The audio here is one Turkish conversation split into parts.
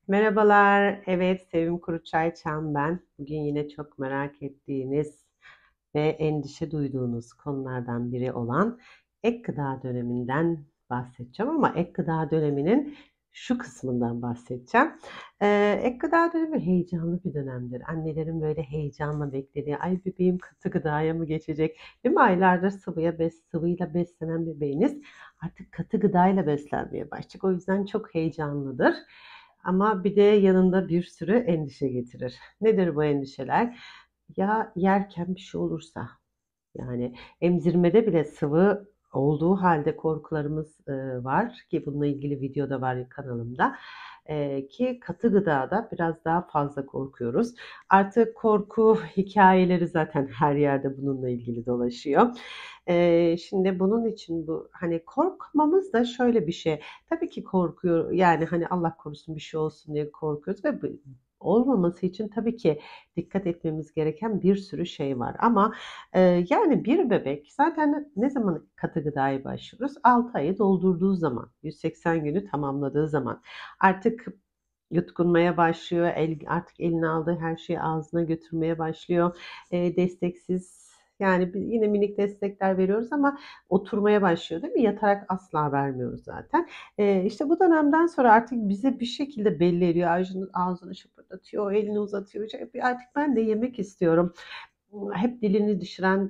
Merhabalar. Evet, Sevim Kuruçay-Çam ben. Bugün yine çok merak ettiğiniz ve endişe duyduğunuz konulardan biri olan ek gıda döneminden bahsedeceğim ama ek gıda döneminin şu kısmından bahsedeceğim. Ek gıda dönemi heyecanlı bir dönemdir. Annelerin böyle heyecanla beklediği, ay bebeğim katı gıdaya mı geçecek? Değil mi? Aylardır sıvıyla beslenen bebeğiniz artık katı gıdayla beslenmeye başlayacak. O yüzden çok heyecanlıdır. Ama bir de yanında bir sürü endişe getirir. Nedir bu endişeler? Ya yerken bir şey olursa, yani emzirmede bile sıvı olduğu halde korkularımız var ki bununla ilgili video da var kanalımda. Ki katı gıdada biraz daha fazla korkuyoruz. Artık korku hikayeleri zaten her yerde bununla ilgili dolaşıyor. Şimdi bunun için bu hani korkmamız da şöyle bir şey. Tabii ki korkuyor yani hani Allah korusun bir şey olsun diye korkuyoruz ve olmaması için tabii ki dikkat etmemiz gereken bir sürü şey var. Ama yani bir bebek zaten ne zaman katı gıdaya başlıyoruz? 6 ayı doldurduğu zaman, 180 günü tamamladığı zaman artık yutkunmaya başlıyor, artık eline aldığı her şeyi ağzına götürmeye başlıyor. Desteksiz yani yine minik destekler veriyoruz ama oturmaya başlıyor değil mi? Yatarak asla vermiyoruz zaten. İşte bu dönemden sonra artık bize bir şekilde belli ediyor. Ağzını şıpırdatıyor, elini uzatıyor. Artık ben de yemek istiyorum. Hep dilini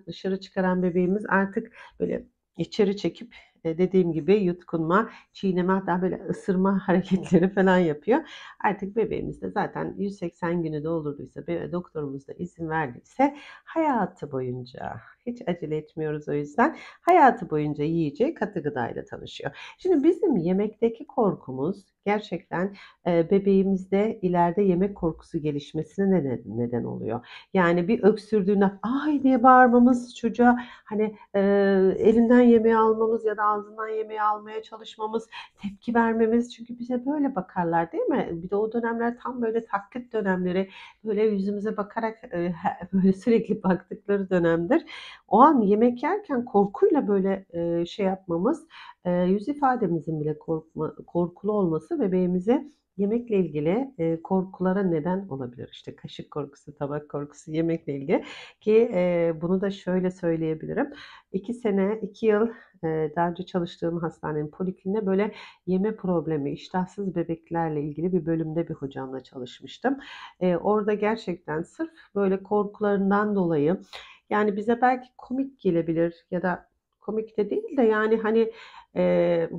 dışarı çıkaran bebeğimiz artık böyle içeri çekip dediğim gibi yutkunma, çiğneme hatta böyle ısırma hareketleri falan yapıyor. Artık bebeğimiz de zaten 180 günü doldurduysa ve doktorumuz da izin verdiyse hayatı boyunca hiç acele etmiyoruz o yüzden hayatı boyunca yiyeceği katı gıdayla tanışıyor. Şimdi bizim yemekteki korkumuz gerçekten bebeğimizde ileride yemek korkusu gelişmesine neden oluyor. Yani bir öksürdüğünde ay diye bağırmamız çocuğa hani elinden yemeği almamız ya da ağzından yemeği almaya çalışmamız, tepki vermemiz çünkü bize böyle bakarlar değil mi? Bir de o dönemler tam böyle taklit dönemleri böyle yüzümüze bakarak böyle sürekli baktıkları dönemdir. O an yemek yerken korkuyla böyle şey yapmamız yüz ifademizin bile korkulu olması bebeğimize yemekle ilgili korkulara neden olabilir. İşte kaşık korkusu, tabak korkusu yemekle ilgili ki bunu da şöyle söyleyebilirim. 2 sene, 2 yıl daha önce çalıştığım hastanenin polikliniğinde böyle yeme problemi, iştahsız bebeklerle ilgili bir bölümde bir hocamla çalışmıştım. Orada gerçekten sırf böyle korkularından dolayı yani bize belki komik gelebilir ya da komik de değil de yani hani e,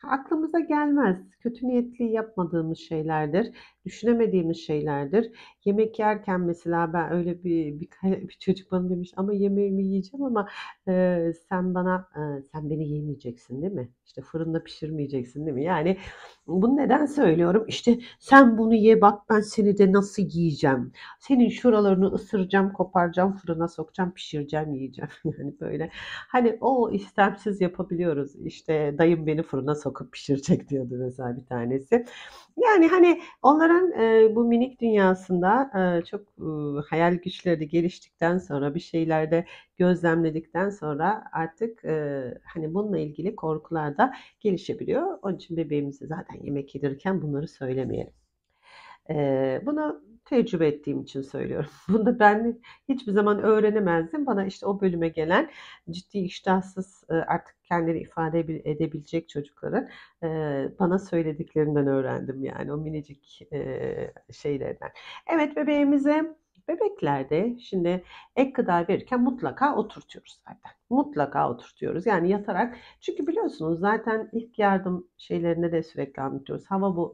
aklımıza gelmez. Kötü niyetli yapmadığımız şeylerdir, düşünemediğimiz şeylerdir. Yemek yerken mesela ben öyle bir çocuk bana demiş ama yemeğimi yiyeceğim ama sen beni yemeyeceksin değil mi? İşte fırında pişirmeyeceksin değil mi? Yani bunu neden söylüyorum? İşte sen bunu ye bak ben seni de nasıl yiyeceğim? Senin şuralarını ısıracağım, koparacağım, fırına sokacağım, pişireceğim, yiyeceğim. Yani böyle hani o istemsiz yapabiliyoruz. İşte dayım beni fırına sokup pişirecek diyordu mesela bir tanesi. Yani hani onların bu minik dünyasında çok hayal güçleri geliştikten sonra bir şeylerde gözlemledikten sonra artık hani bununla ilgili korkular da gelişebiliyor. Onun için bebeğimize zaten yemek yedirirken bunları söylemeyelim. Bunu tecrübe ettiğim için söylüyorum. Bunu da ben hiçbir zaman öğrenemezdim. Bana işte o bölüme gelen ciddi iştahsız artık kendini ifade edebilecek çocukların bana söylediklerinden öğrendim yani o minicik şeylerden. Evet bebeklerde şimdi ek gıda verirken mutlaka oturtuyoruz zaten. Mutlaka oturtuyoruz. Yani yatarak çünkü biliyorsunuz zaten ilk yardım şeylerinde de sürekli anlatıyoruz.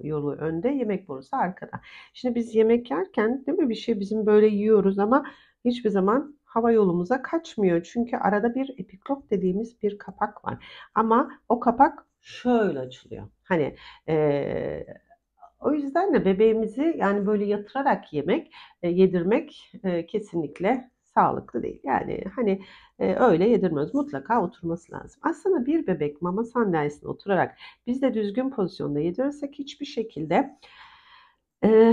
Yolu önde, yemek borusu arkada. Şimdi biz yemek yerken değil mi bir şey bizim böyle yiyoruz ama hiçbir zaman hava yolumuza kaçmıyor. Çünkü arada bir epiklop dediğimiz bir kapak var. Ama o kapak şöyle açılıyor. Hani o yüzden de bebeğimizi yani böyle yatırarak yedirmek kesinlikle sağlıklı değil. Yani hani öyle yedirmiyoruz. Mutlaka oturması lazım. Aslında bir bebek mama sandalyesine oturarak biz de düzgün pozisyonda yedirirsek hiçbir şekilde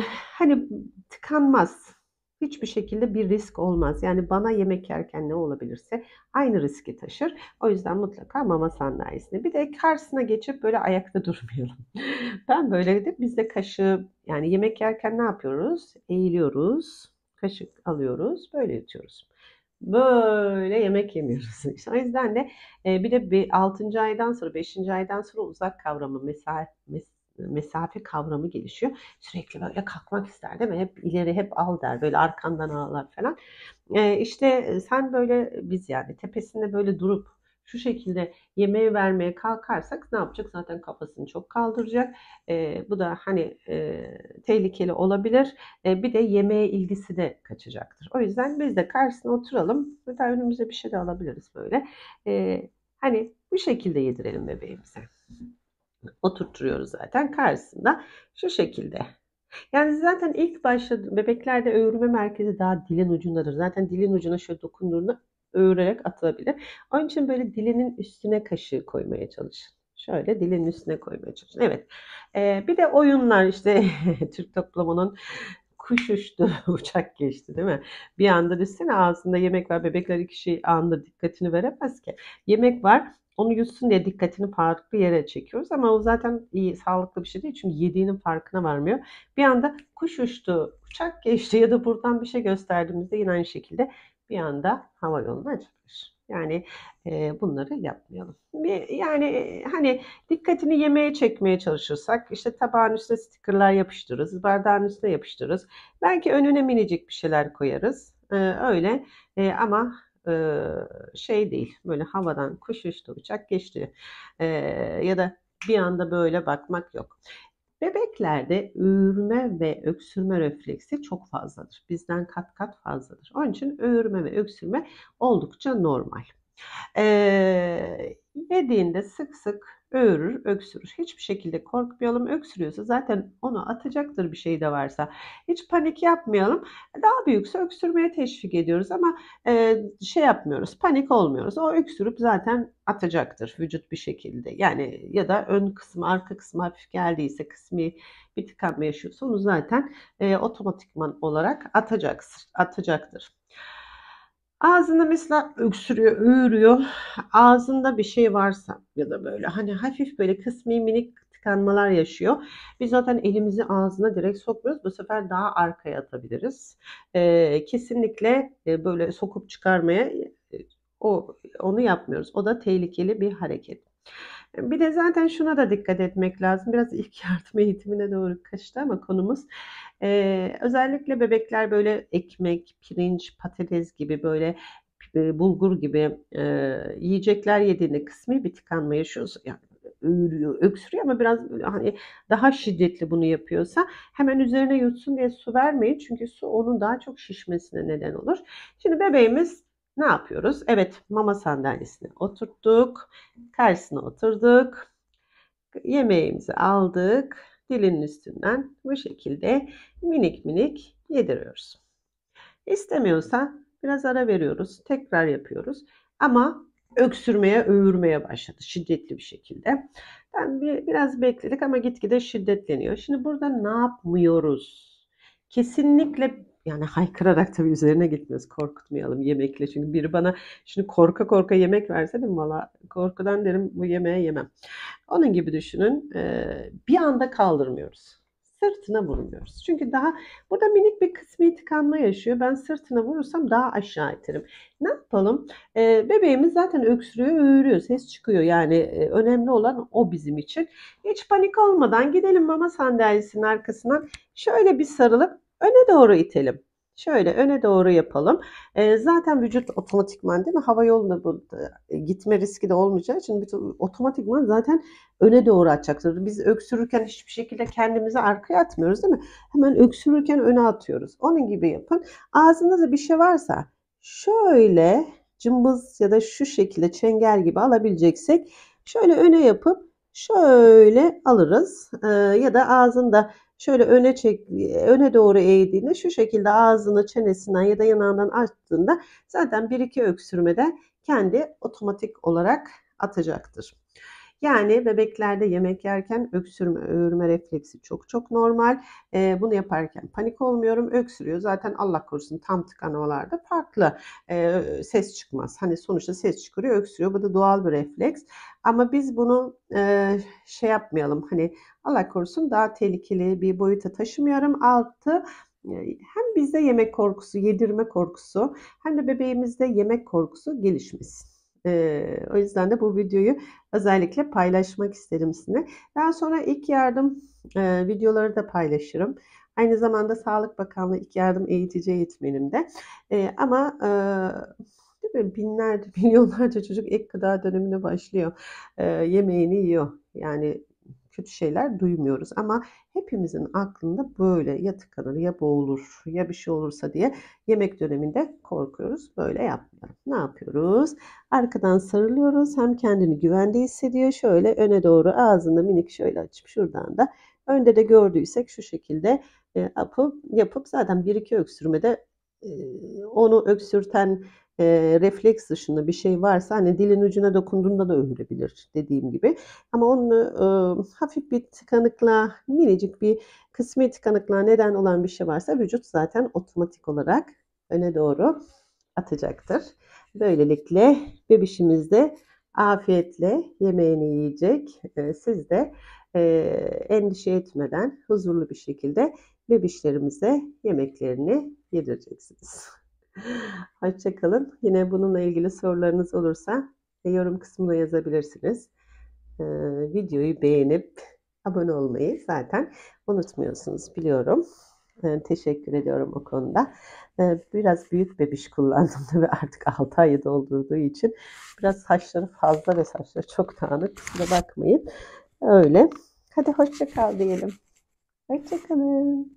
hani tıkanmaz. hiçbir şekilde bir risk olmaz. Yani bana yemek yerken ne olabilirse aynı riski taşır. O yüzden mutlaka mama sandalyesine. Bir de karşısına geçip böyle ayakta durmayalım. Ben böyle de biz de kaşığı yani yemek yerken ne yapıyoruz? Eğiliyoruz. Kaşık alıyoruz. Böyle yutuyoruz. Böyle yemek yemiyoruz. İşte o yüzden de bir de bir 6. aydan sonra 5. aydan sonra uzak kavramı mesafe kavramı gelişiyor. Sürekli böyle kalkmak ister değil mi? Hep ileri hep al der. Böyle arkandan ağlar falan. İşte sen böyle biz yani tepesinde böyle durup şu şekilde yemeği vermeye kalkarsak ne yapacak? Zaten kafasını çok kaldıracak. Bu da hani tehlikeli olabilir. Bir de yemeğe ilgisi de kaçacaktır. O yüzden biz de karşısına oturalım. Hatta önümüze bir şey de alabiliriz böyle. Hani bu şekilde yedirelim bebeğimize. Oturtturuyoruz zaten karşısında şu şekilde. Yani zaten ilk başta bebeklerde öğürme merkezi daha dilin ucundadır. Zaten dilin ucuna şöyle dokunduğunda öğürerek atılabilir. Onun için böyle dilinin üstüne kaşığı koymaya çalışın. Şöyle dilin üstüne koymaya çalışın. Evet. Bir de oyunlar işte Türk toplumunun kuş uçtu, uçak geçti değil mi? Bir anda düşünsene ağzında yemek var. Bebekler iki şey anında dikkatini veremez ki. Yemek var. Onu yutsun diye dikkatini farklı yere çekiyoruz ama o zaten iyi, sağlıklı bir şey değil. Çünkü yediğinin farkına varmıyor. Bir anda kuş uçtu, uçak geçti ya da buradan bir şey gösterdiğimizde yine aynı şekilde bir anda hava yolunu açılır. Yani bunları yapmayalım. Yani hani dikkatini yemeğe çekmeye çalışırsak işte tabağın üstüne stickerlar yapıştırırız, bardağın üstüne yapıştırırız. Belki önüne minicik bir şeyler koyarız. Öyle ama şey değil böyle havadan kuş uçtu uçak geçti ya da bir anda böyle bakmak yok. Bebeklerde öğürme ve öksürme refleksi çok fazladır. Bizden kat kat fazladır. Onun için öğürme ve öksürme oldukça normal. Yediğinde sık sık öğürür, öksürür. Hiçbir şekilde korkmayalım. Öksürüyorsa zaten onu atacaktır bir şey de varsa. Hiç panik yapmayalım. Daha büyükse öksürmeye teşvik ediyoruz ama şey yapmıyoruz, panik olmuyoruz. O öksürüp zaten atacaktır vücut bir şekilde. Yani ya da ön kısmı, arka kısmı hafif geldiyse, kısmi bir tıkanma yaşıyorsa onu zaten otomatikman olarak atacaktır. Ağzında mesela öksürüyor, öğürüyor. Ağzında bir şey varsa ya da böyle hani hafif böyle kısmi minik tıkanmalar yaşıyor. Biz zaten elimizi ağzına direkt sokmuyoruz. Bu sefer daha arkaya atabiliriz. Kesinlikle böyle sokup çıkarmaya onu yapmıyoruz. O da tehlikeli bir hareket. Bir de zaten şuna da dikkat etmek lazım. Biraz ilk yardım eğitimine doğru kaçtı ama konumuz. Özellikle bebekler böyle ekmek, pirinç, patates gibi böyle bulgur gibi yiyecekler yediğinde kısmi bir tıkanma yaşıyorsa yani öğürüyor, öksürüyor ama biraz böyle hani daha şiddetli bunu yapıyorsa hemen üzerine yutsun diye su vermeyin. Çünkü su onun daha çok şişmesine neden olur. Şimdi bebeğimiz ne yapıyoruz? Evet, mama sandalyesine oturttuk. Karşısına oturduk. Yemeğimizi aldık. Dilinin üstünden bu şekilde minik minik yediriyoruz. İstemiyorsa biraz ara veriyoruz. Tekrar yapıyoruz. Ama öksürmeye, öğürmeye başladı şiddetli bir şekilde. Biraz bekledik ama gitgide şiddetleniyor. Şimdi burada ne yapmıyoruz? Kesinlikle yani haykırarak tabii üzerine gitmiyoruz. Korkutmayalım yemekle. Çünkü biri bana şimdi korka korka yemek verse dedim valla korkudan derim bu yemeği yemem. Onun gibi düşünün. Bir anda kaldırmıyoruz. Sırtına vurmuyoruz. Çünkü daha burada minik bir kısmi tıkanma yaşıyor. Ben sırtına vurursam daha aşağı iterim. Ne yapalım? Bebeğimiz zaten öksürüyor, öğürüyor, ses çıkıyor. Yani önemli olan o bizim için. Hiç panik olmadan gidelim mama sandalyesinin arkasından şöyle bir sarılıp öne doğru itelim. Şöyle öne doğru yapalım. Zaten vücut otomatikman değil mi? Hava yolunda bu gitme riski de olmayacağı için bütün otomatikman zaten öne doğru atacaktır. Biz öksürürken hiçbir şekilde kendimizi arkaya atmıyoruz değil mi? Hemen öksürürken öne atıyoruz. Onun gibi yapın. Ağzında da bir şey varsa şöyle cımbız ya da şu şekilde çengel gibi alabileceksek şöyle öne yapıp şöyle alırız. Ya da ağzında şöyle öne doğru eğdiğinde şu şekilde ağzını çenesinden ya da yanağından açtığında zaten bir iki öksürmede kendi otomatik olarak atacaktır. Yani bebeklerde yemek yerken öksürme, öğürme refleksi çok çok normal. Bunu yaparken panik olmuyorum. Öksürüyor. Zaten Allah korusun tam tıkanmalarda farklı. Ses çıkmaz. Hani sonuçta ses çıkarıyor, öksürüyor. Bu da doğal bir refleks. Ama biz bunu şey yapmayalım. Hani Allah korusun daha tehlikeli bir boyuta taşımayalım. Hem bizde yemek korkusu, yedirme korkusu hem de bebeğimizde yemek korkusu gelişmesin. O yüzden de bu videoyu özellikle paylaşmak isterim sizinle. Daha sonra ilk yardım videoları da paylaşırım. Aynı zamanda Sağlık Bakanlığı ilk yardım eğitici eğitmenim de. Ama değil mi? Binlerce, milyonlarca çocuk ek gıda dönemine başlıyor. Yemeğini yiyor. Yani kötü şeyler duymuyoruz ama hepimizin aklında böyle ya tıkanır ya boğulur ya bir şey olursa diye yemek döneminde korkuyoruz. Böyle yapmayalım. Ne yapıyoruz? Arkadan sarılıyoruz. Hem kendini güvende hissediyor. Şöyle öne doğru ağzını minik şöyle açıp şuradan da önde de gördüysek şu şekilde yapıp zaten bir iki öksürmede onu öksürten refleks dışında bir şey varsa hani dilin ucuna dokunduğunda da ölebilir dediğim gibi. Ama onu hafif bir tıkanıklığa, minicik bir kısmi tıkanıklığa neden olan bir şey varsa vücut zaten otomatik olarak öne doğru atacaktır. Böylelikle bebişimiz de afiyetle yemeğini yiyecek. Siz de endişe etmeden huzurlu bir şekilde bebişlerimize yemeklerini yedireceksiniz. Hoşça kalın. Yine bununla ilgili sorularınız olursa yorum kısmına yazabilirsiniz. Videoyu beğenip abone olmayı zaten unutmuyorsunuz biliyorum. Teşekkür ediyorum o konuda. Biraz büyük bebiş kullandım tabii artık 6 ayı doldurduğu için. Biraz saçları fazla ve saçları çok dağınık. Kusura bakmayın. Öyle. Hadi hoşça kal diyelim. Hoşça kalın.